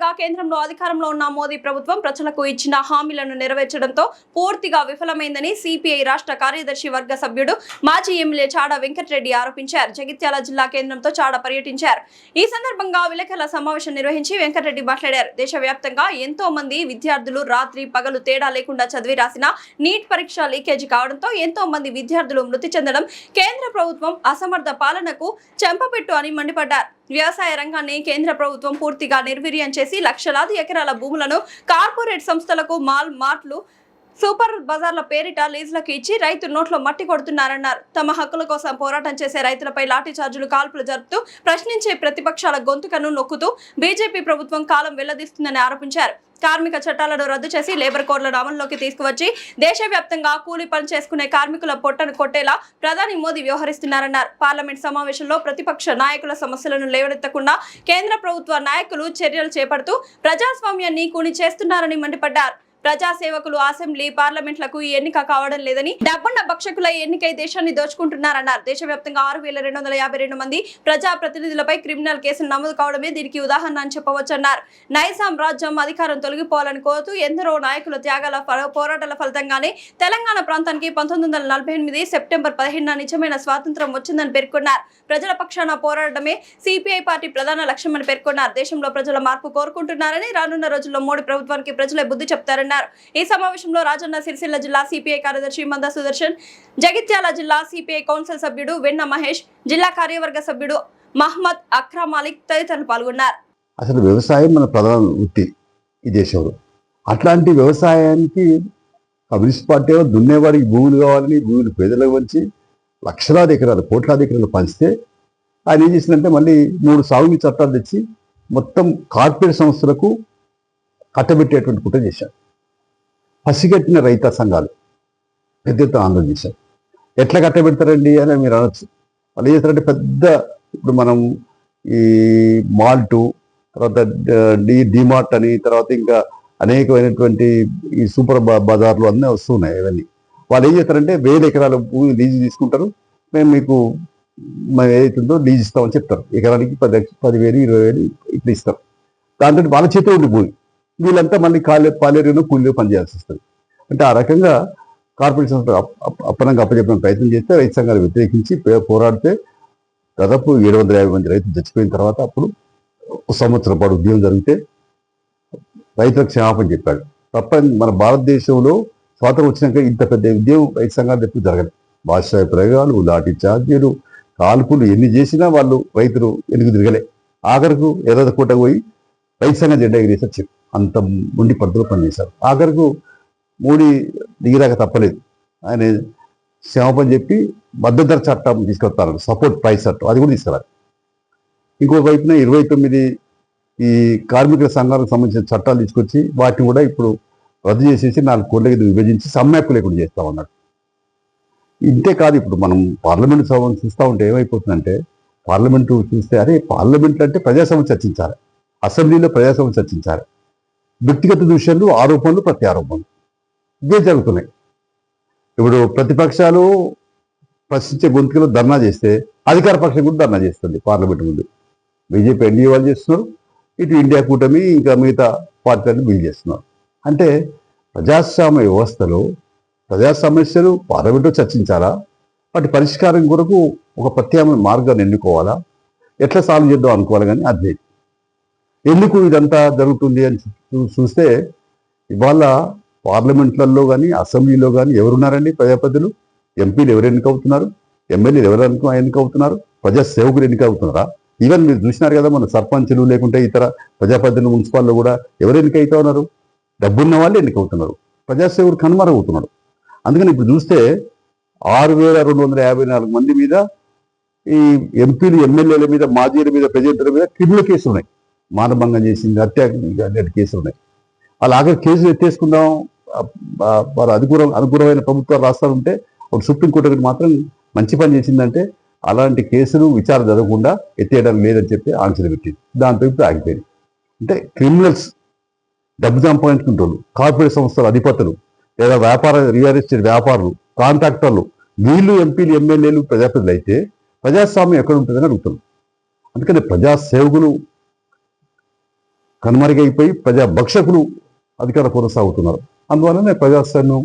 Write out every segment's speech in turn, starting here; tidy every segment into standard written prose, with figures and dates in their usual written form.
కాగా కేంద్రంలో అధికారంలో ఉన్న మోదీ ప్రభుత్వం ప్రజలకు ఇచ్చిన హామీలను నెరవేర్చడంతో పూర్తిగా విఫలమైందని సిపిఐ రాష్ట్ర కార్యదర్శి వర్గ సభ్యుడు మాజీ ఎమ్మెల్యే చాడ వెంకటరెడ్డి ఆరోపించారు. జగిత్యాల జిల్లా కేంద్రంతో చాడ పర్యటించారు. ఈ సందర్భంగా విలేకరుల సమావేశం నిర్వహించి వెంకటరెడ్డి మాట్లాడారు. దేశవ్యాప్తంగా ఎంతో మంది విద్యార్థులు రాత్రి పగలు తేడా లేకుండా చదివి రాసిన నీట్ పరీక్ష లీకేజీ కావడంతో ఎంతో మంది విద్యార్థులు మృతి చెందడం కేంద్ర ప్రభుత్వం అసమర్థ పాలనకు చెంపపెట్టు అని మండిపడ్డారు. వ్యవసాయ రంగాన్ని కేంద్ర ప్రభుత్వం పూర్తిగా నిర్వీర్యం చేసి లక్షలాది ఎకరాల భూములను కార్పొరేట్ సంస్థలకు మార్ట్లు సూపర్ బజార్ల పేరిట లీజులకు ఇచ్చి రైతు నోట్లో మట్టి కొడుతున్నారన్నారు. తమ హక్కుల కోసం పోరాటం చేసే రైతులపై లాఠీ చార్జీలు కాల్పులు జరుపుతూ ప్రశ్నించే ప్రతిపక్షాల గొంతుకను నొక్కుతూ బీజేపీ ప్రభుత్వం కాలం వెళ్లదీస్తుందని ఆరోపించారు. కార్మిక చట్టాలను రద్దు చేసి లేబర్ కోడ్లను అమల్లోకి తీసుకువచ్చి దేశవ్యాప్తంగా కూలీ పని చేసుకునే కార్మికుల పొట్టను కొట్టేలా ప్రధాని మోదీ వ్యవహరిస్తున్నారన్నారు. పార్లమెంట్ సమావేశంలో ప్రతిపక్ష నాయకుల సమస్యలను లేవనెత్తకుండా కేంద్ర ప్రభుత్వ నాయకులు చర్యలు చేపడుతూ ప్రజాస్వామ్యాన్ని కూని చేస్తున్నారని మండిపడ్డారు. ప్రజాసేవకులు అసెంబ్లీ పార్లమెంట్లకు ఎన్నిక కావడం లేదని డబ్బున్న భక్షకుల ఎన్నికై దేశాన్ని దోచుకుంటున్నారన్నారు. దేశవ్యాప్తంగా 6,252 మంది ప్రజా ప్రతినిధులపై క్రిమినల్ కేసులు నమోదు కావడమే దీనికి ఉదాహరణ అని చెప్పవచ్చన్నారు. నైజాం రాజ్యం అధికారం తొలగిపోవాలని కోరుతూ ఎందరో నాయకుల త్యాగాల పోరాటాల ఫలితంగానే తెలంగాణ ప్రాంతానికి 1948 సెప్టెంబర్ 15 నిజమైన స్వాతంత్రం వచ్చిందని పేర్కొన్నారు. ప్రజల పక్షాన పోరాడమే సిపిఐ పార్టీ ప్రధాన లక్ష్యమని పేర్కొన్నారు. దేశంలో ప్రజల మార్పు కోరుకుంటున్నారని రానున్న రోజుల్లో మోడీ ప్రభుత్వానికి ప్రజలే బుద్ధి చెప్తారని ఈ సమావేశంలో రాజన్న సిరిసిల్ల జిల్లా సిపిఐ కార్యదర్శి మంద సుదర్శన్, జగిత్యాల జిల్లా సిపిఐ కౌన్సిల్ సభ్యుడు వెన్న మహేష్, జిల్లా కార్యవర్గ సభ్యుడు మహమ్మద్ అక్రమ్ మాలిక్ తదితరులు పాల్గొన్నారు. అసలు వ్యవసాయం మన ప్రధాన వృత్తి ఈ దేశంలో. అట్లాంటి వ్యవసాయానికి కమ్యూనిస్ట్ పార్టీ దున్నేవారికి భూములు కావాలని భూములు పేదలకు వచ్చి లక్షలాది ఎకరాలు కోట్లాది ఎకరాలు పంచితే ఆయన ఏం చేసిందంటే మళ్ళీ 3 సాగునీ చట్టాలు తెచ్చి మొత్తం కార్పొరేట్ సంస్థలకు కట్టబెట్టేటువంటి కుట్ర చేశారు. పసిగట్టిన రైత సంఘాలు పెద్ద ఎత్తున ఆందోళన చేశారు. ఎట్లా కట్టబెడతారండి అని మీరు అనొచ్చు. వాళ్ళు ఏం చేస్తారంటే పెద్ద ఇప్పుడు మనం ఈ మాల్టు తర్వాత డిమార్ట్ అని తర్వాత ఇంకా అనేకమైనటువంటి ఈ సూపర్ బజార్లు అన్నీ వస్తున్నాయి. ఇవన్నీ వాళ్ళు ఏం చేస్తారంటే 1000 ఎకరాల భూమి లీజు తీసుకుంటారు. మేము మీకు ఏదైతుందో లీజు ఇస్తామని చెప్తారు. ఎకరానికి 10,000 20,000 ఇట్లా ఇస్తారు. దాంతో వాళ్ళ చేతిలో ఉండి భూమి వీళ్ళంతా మళ్ళీ పాలేరును కూలీలో పనిచేయాల్సి వస్తుంది. అంటే ఆ రకంగా కార్పొరేట్ సంస్థలు అప్పనంగా అప్పచెప్పిన ప్రయత్నం చేస్తే రైతు సంఘాలు వ్యతిరేకించి పోరాడితే దాదాపు 750 మంది రైతులు చచ్చిపోయిన తర్వాత అప్పుడు 1 సంవత్సరం పాటు ఉద్యమం జరిగితే రైతులకు క్షమాపణ చెప్పాడు. తప్ప మన భారతదేశంలో స్వాతంత్రం వచ్చినాక ఇంత పెద్ద ఉద్యమం రైతు సంఘాలు ఎప్పుడు జరగదు. భాషా ప్రయోగాలు, లాఠీ చార్జీలు, కాల్పులు ఎన్ని చేసినా వాళ్ళు రైతులు వెనుక తిరగలే. ఆఖరకు ఎర్రకోట పోయి రైతు సంఘం జెండా ఎగిరేసి వచ్చారు. అంత ఉండి పడుతులు పనిచేశారు. ఆఖరకు మోడీ దిగిరాక తప్పలేదు. ఆయన క్షమాపణ చెప్పి మద్దతు ధర చట్టం తీసుకొస్తారు, సపోర్ట్ ప్రైస్ చట్టం, అది కూడా తీసుకురాలి. ఇంకో వైపున 29 ఈ కార్మికుల సంఘాలకు సంబంధించిన చట్టాలు తీసుకొచ్చి వాటిని కూడా ఇప్పుడు రద్దు చేసేసి 4 కోట్ల కింద విభజించి సమ్మెక్కు లేకుండా చేస్తామన్నాడు. ఇంతే కాదు, ఇప్పుడు మనం పార్లమెంటు సభను చూస్తూ ఉంటే ఏమైపోతుందంటే పార్లమెంటు చూస్తే అరే పార్లమెంట్ అంటే ప్రజాసభ చర్చించాలి, అసెంబ్లీలో ప్రజాసభ చర్చించాలి. వ్యక్తిగత దూషణలు, ఆరోపణలు, ప్రత్యారోపణలు ఇవే జరుగుతున్నాయి. ఇప్పుడు ప్రతిపక్షాలు ప్రశ్నించే గొంతుకలో ధర్నా చేస్తే అధికార పక్షం కూడా ధర్నా చేస్తుంది పార్లమెంట్ ముందు. బీజేపీ ఎన్డీఏ వాళ్ళు చేస్తున్నారు, ఇటు ఇండియా కూటమి ఇంకా మిగతా పార్టీలను బిల్ చేస్తున్నారు. అంటే ప్రజాస్వామ్య వ్యవస్థలో ప్రజా సమస్యలు పార్లమెంట్లో చర్చించాలా, వాటి పరిష్కారం కొరకు ఒక ప్రత్యామ్నాయ మార్గాన్ని ఎన్నుకోవాలా, ఎట్లా సాల్వ్ చేద్దాం అనుకోవాలి. కానీ అది ఎందుకు ఇదంతా జరుగుతుంది అని చూస్తే ఇవాళ పార్లమెంట్లలో కానీ అసెంబ్లీలో కానీ ఎవరున్నారండి ప్రజాప్రతినిధులు? ఎంపీలు ఎవరు ఎన్నికవుతున్నారు? ఎమ్మెల్యేలు ఎవరు ఎన్నికవుతున్నారు? ప్రజా సేవకులు ఎన్నికవుతున్నారా? ఈవెన్ మీరు చూసినారు కదా మన సర్పంచులు లేకుంటే ఇతర ప్రజాప్రతినిధులు మున్సిపాల్లో కూడా ఎవరు ఎన్నికవుతా ఉన్నారు? డబ్బున్న వాళ్ళు ఎన్నికవుతున్నారు, ప్రజాసేవకుడు కనుమరుగవుతున్నాడు. అందుకని ఇప్పుడు చూస్తే 6,254 మంది మీద ఈ ఎంపీలు ఎమ్మెల్యేల మీద మాజీల మీద ప్రెసిడెంట్ల మీద క్రిమినల్ కేసులు ఉన్నాయి. మానభంగం చేసింది, హత్య కేసులు ఉన్నాయి. వాళ్ళు ఆఖరి కేసులు ఎత్తేసుకుందాం వారు అనుకూలమైన ప్రభుత్వాలు రాస్తారు ఉంటే ఒక సుప్రీంకోర్టు ఒకటి మాత్రం మంచి పని చేసిందంటే అలాంటి కేసులు విచారణ జరగకుండా ఎత్తేయడం లేదని చెప్పి ఆంక్షలు పెట్టింది. దాంతో ఇప్పుడు ఆగిపోయింది. అంటే క్రిమినల్స్, డబ్బు సంపాదించుకుంటారు, కార్పొరేట్ సంస్థల అధిపతులు లేదా రియల్ ఎస్టేట్ వ్యాపారులు, కాంట్రాక్టర్లు, వీళ్ళు ఎంపీలు ఎమ్మెల్యేలు ప్రజాప్రతినిధులు అయితే ప్రజాస్వామ్యం ఎక్కడ ఉంటుందని అడుగుతారు. అందుకని ప్రజాసేవకులు కనుమరుగైపోయి ప్రజా భక్షకులు అధికారం కొనసాగుతున్నారు. అందువల్లనే ప్రజాస్వామ్యం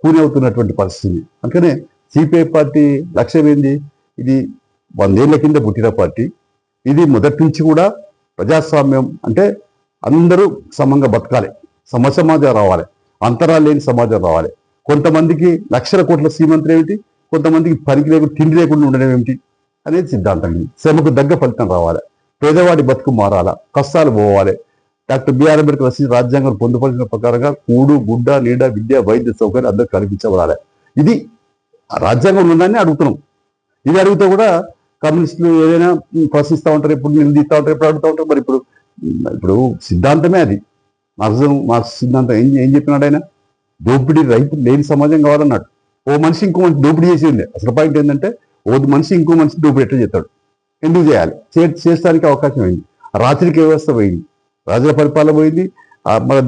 కూని అవుతున్నటువంటి పరిస్థితి. అందుకనే సిపిఐ పార్టీ లక్ష్యం ఏంది? ఇది 100 ఏళ్ల కింద పుట్టిన పార్టీ. ఇది మొదటి నుంచి కూడా ప్రజాస్వామ్యం అంటే అందరూ సమంగా బతకాలి, సమాజం రావాలి, అంతరాలు లేని సమాజం రావాలి. కొంతమందికి లక్షల కోట్ల శ్రీమంతులు ఏమిటి, కొంతమందికి పనికి లేకుండా తిండి లేకుండా ఉండడం ఏమిటి అనేది సిద్ధాంతం. శ్రమకు దగ్గ ఫలితం రావాలి, పేదవాడి బతుకు మారాలా, కష్టాలు పోవాలి. డాక్టర్ బిఆర్ అంబేద్కర్ రచించిన రాజ్యాంగం పొందుపరిచిన ప్రకారంగా కూడు, గుడ్డ, నీడ, విద్య, వైద్య సౌకర్యం అందరూ కల్పించబడాలి. ఇది రాజ్యాంగం ఉందని అడుగుతున్నాం. ఇది అడిగితే కూడా కమ్యూనిస్టులు ఏదైనా ప్రశ్నిస్తూ ఉంటారు, ఎప్పుడు నిందిస్తూ ఉంటారు, ఎప్పుడు అడుగుతూ ఉంటారు. మరి ఇప్పుడు సిద్ధాంతమే అది. మార్క్స్ సిద్ధాంతం ఏం చెప్పినాడు ఆయన? దోపిడీ రైతు లేని సమాజం కావాలన్నాడు. ఓ మనిషి ఇంకో మనిషి దోపిడీ చేసి ఉంది. అసలు పాయింట్ ఏంటంటే ఓ మనిషి ఇంకో మనిషి దోపిడీ ఎట్లా చేస్తాడు, ఎందుకు చేయాలి? చేస్తానికి అవకాశం అయింది. రాత్రికి వ్యవస్థ పోయింది, రాజుల పరిపాలన పోయింది.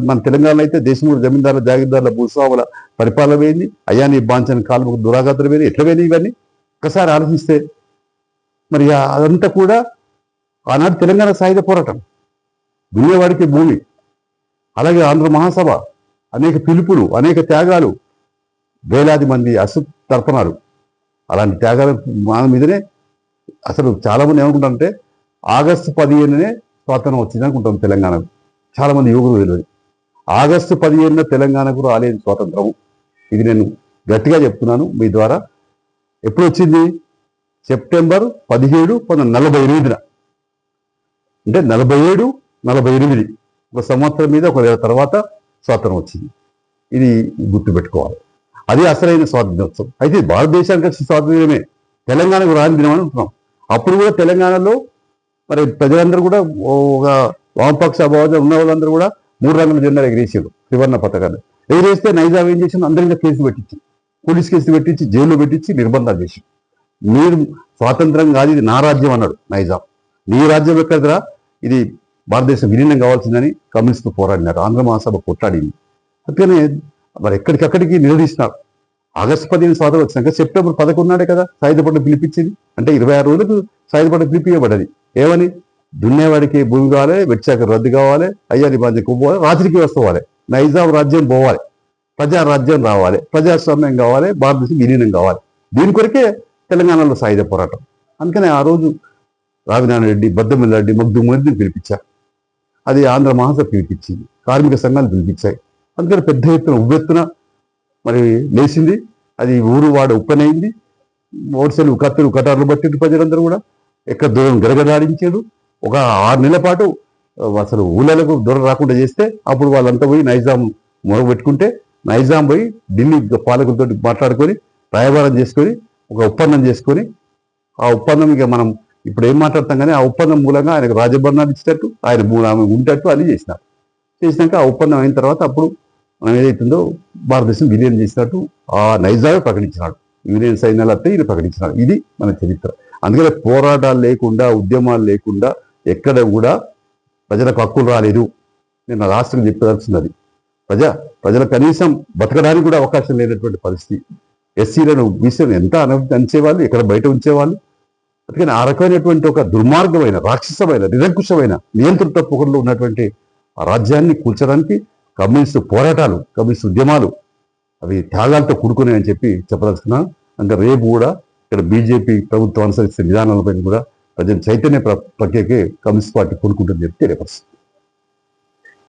మన తెలంగాణలో అయితే దేశంలో జమీందారుల, జాగీర్దారుల, భూస్వాముల పరిపాలన పోయింది. అయాని బాంచని కాలువకు దురాఘాతలు పోయింది. ఎట్లా పోయినాయి ఇవన్నీ ఒకసారి ఆలోచిస్తే? మరి అదంతా కూడా ఆనాడు తెలంగాణ సాయుధ పోరాటం, దున్నేవాడికి భూమి, అలాగే ఆంధ్ర మహాసభ, అనేక పిలుపులు, అనేక త్యాగాలు, వేలాది మంది తర్పణాలు. అలాంటి త్యాగాల మన మీదనే అసలు చాలా మంది ఏమనుకుంటారంటే ఆగస్టు 15నే స్వాతంత్రం వచ్చింది అనుకుంటాం తెలంగాణకు. చాలా మంది యువకులు తెలియదు. ఆగస్టు 15న తెలంగాణకు రాలేని స్వాతంత్రం. ఇది నేను గట్టిగా చెప్తున్నాను మీ ద్వారా. ఎప్పుడు వచ్చింది? సెప్టెంబర్ 17, 1948. అంటే 47, 48 ఒక సంవత్సరం మీద ఒక తర్వాత స్వాతంత్రం వచ్చింది. ఇది గుర్తుపెట్టుకోవాలి. అది అసలైన స్వాతంత్రోత్సవం. అయితే భారతదేశానికి వచ్చి స్వాతంత్ర్యమే, తెలంగాణకు రాని దినం అని అంటున్నాం. అప్పుడు కూడా తెలంగాణలో మరి ప్రజలందరూ కూడా ఒక వామపక్ష అభావం ఉన్న వాళ్ళందరూ కూడా 3 రంగుల జెండాలు ఎగిరేసారు, త్రివర్ణ పథకాన్ని ఎగిరేస్తే నైజాం ఏం చేసింది? అందరి కేసు పెట్టించి, పోలీస్ కేసు పెట్టించి, జైల్లో పెట్టించి నిర్బంధాలు చేసి, మీరు స్వాతంత్రం కాదు, ఇది నా రాజ్యం అన్నాడు నైజాం. నీ రాజ్యం ఎక్కడరా, ఇది భారతదేశం విలీనం కావాల్సిందని కమ్యూనిస్టులు పోరాడినారు. ఆంధ్ర మహాసభ కొట్లాడింది. అందుకనే మరి ఎక్కడికక్కడికి నిలదీసినారు. ఆగస్టు 15 స్వాతంత్రం వచ్చినాక సెప్టెంబర్ 11 నాడే కదా సాయుధ పట్ల పిలిపించింది. అంటే 26 రోజులకు సాయుధ పట్ల పిలిపియబడ్డది. ఏమని? దున్నేవాడికి భూమి కావాలి, వెచ్చాక రద్దు కావాలి, అయ్యాని బాధ్యత పోవాలి, రాత్రికి వస్తవాలి, నైజాం రాజ్యం పోవాలి, ప్రజా రాజ్యం రావాలి, ప్రజాస్వామ్యం కావాలి, భారతదేశం విలీనం కావాలి. దీని కొరకే తెలంగాణలో సాయుధ పోరాటం. అందుకనే ఆ రోజు రావినారాయణ రెడ్డి, బద్దమిల్ల రెడ్డి, మగ్దుమర్దిని పిలిపించారు. అది ఆంధ్ర మహాసభ పిలిపించింది, కార్మిక సంఘాలు పిలిపించాయి. అందుకని పెద్ద ఎత్తున ఉవ్వెత్తున మరి లేచింది. అది ఊరు వాడ ఉప్పనైంది. ఓడిసెలు, కత్తులు, కటార్లు బట్టి ప్రజలందరూ కూడా ఎక్కడ దూరం గడగడాడించాడు. ఒక 6 నెలల పాటు అసలు ఊళ్ళకు దూరం రాకుండా చేస్తే అప్పుడు వాళ్ళంతా పోయి నైజాం మొరగబెట్టుకుంటే నైజాం పోయి ఢిల్లీ పాలకులతో మాట్లాడుకొని రాయబారం చేసుకొని ఒక ఒప్పందం చేసుకొని, ఆ ఒప్పందం ఇక మనం ఇప్పుడు ఏం మాట్లాడతాం కానీ ఆ ఒప్పందం మూలంగా ఆయనకు రాజభరణాలు ఇచ్చేటట్టు, ఆయన ఆమె ఉండేటట్టు అన్ని చేసినారు. చేసినాక ఆ ఒప్పందం అయిన తర్వాత అప్పుడు మనం ఏదైతుందో భారతదేశం విలీనం చేసినట్టు ఆ నైజామే ప్రకటించినాడు. యూనియన్ సైన్యాలు అత్తే ఇది ప్రకటించినాడు. ఇది మన చరిత్ర. అందుకనే పోరాటాలు లేకుండా, ఉద్యమాలు లేకుండా ఎక్కడ కూడా ప్రజలకు హక్కులు రాలేదు. నేను రాష్ట్రం చెప్పదలుచున్నది. ప్రజల కనీసం బతకడానికి కూడా అవకాశం లేనటువంటి పరిస్థితి. ఎస్సీలను, బీసీలను ఎంత అంచేవాళ్ళు, ఎక్కడ బయట ఉంచేవాళ్ళు. అందుకని ఆ రకమైనటువంటి ఒక దుర్మార్గమైన, రాక్షసమైన, నిరంకుశమైన, నియంతృత్వ పొగల్లో ఉన్నటువంటి ఆ రాజ్యాన్ని కూల్చడానికి కమ్యూనిస్టు పోరాటాలు, కమ్యూనిస్టు ఉద్యమాలు అవి త్యాగాలతో కూడుకున్నాయని చెప్పి చెప్పదలుచుకున్నాను. అంటే రేపు కూడా ఇక్కడ బీజేపీ ప్రభుత్వం అనుసరిస్తున్న విధానాలపై కూడా ప్రజలు చైతన్య ప్రక్రియకే కమ్యూనిస్ట్ పార్టీ కూడుకుంటుందని చెప్పి తెలియపరుస్తుంది.